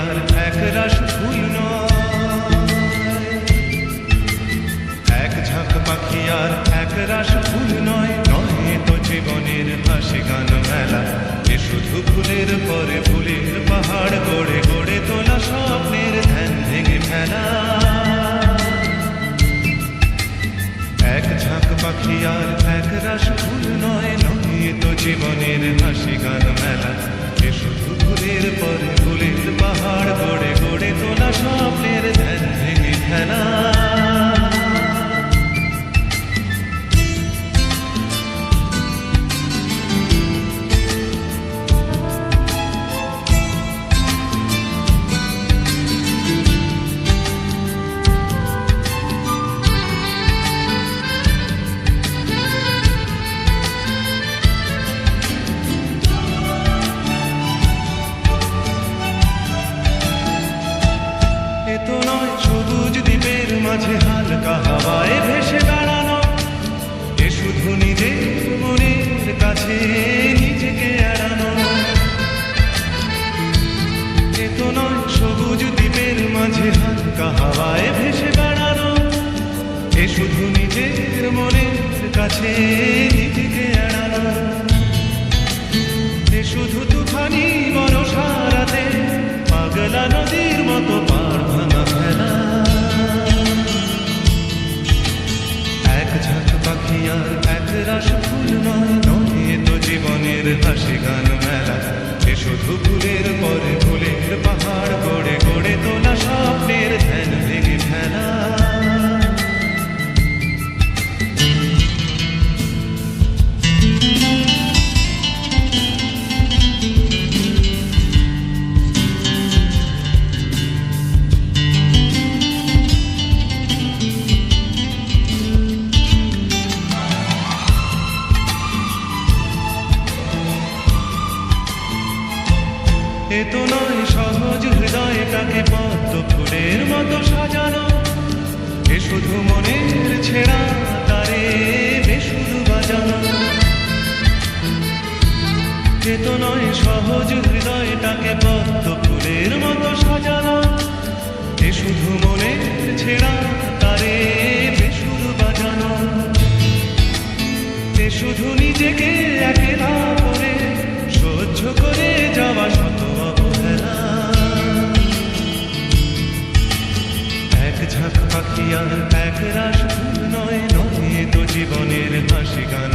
আর এক রাশ ফুল নয়, এক ঝাঁক পাখি আর এক রাশ ফুল নয়, নয় তো জীবনের হাসি গান মেলা। এ শুধু ফুলের পরে ফুলের পাহাড় গড়ে গড়ে তোলা স্বপ্নের ধ্যান ভেঙে ফেলা। এক ঝাঁক পাখি আর এক রাশ ফুল নয়, নয় তো জীবনের হাসি গান মেলা। এ শুধু ফুলের পরে ফুলের পাহাড় গড়ে গড়ে তোলা স্বপ্নের ধ্যান ভেঙে ফেলা। সবুজ দ্বীপের মাঝে হালকা হাওয়ায় ভেসে বেড়ানো, এ শুধু নিজের মনের কাছে নিজেকে এড়ানো। এ তো নয় সবুজ দ্বীপের মাঝে হালকা হাওয়ায় ভেসে বেড়ানো, এ শুধু নিজের মনের কাছে নিজেকে এড়ানো। এ শুধু তুফানি বরষা রাতে পাগলা নদীর মতো পার ভাঙা ফেলা। এক ঝাঁক পাখি আর এক রাশ ফুল নয়, নয় তো জীবনের হাসি গান মেলা। এ শুধু ফুলের পরে ফুলের পাহাড় গড়ে গড়ে তোলা স্বপ্নের ধ্যান ভেঙে ফেলা। এ তো নয় সহজ হৃদয়টাকে পদ্ম ফুলের মতো সাজানো, এ শুধু মনের ছেঁড়া তারে বেসুর বাজানো। এ তো নয় সহজ হৃদয়টাকে পদ্ম ফুলের মতো সাজানো, এ শুধু মনের ছেঁড়া তারে বেসুর বাজানো। এ শুধু নিজেকে একলা করে সহ্য করে যাওয়া শত অবহেলা। এক ঝাঁক পাখি আর এক রাশ ফুল নয়, নয় তো জীবনের হাসি গান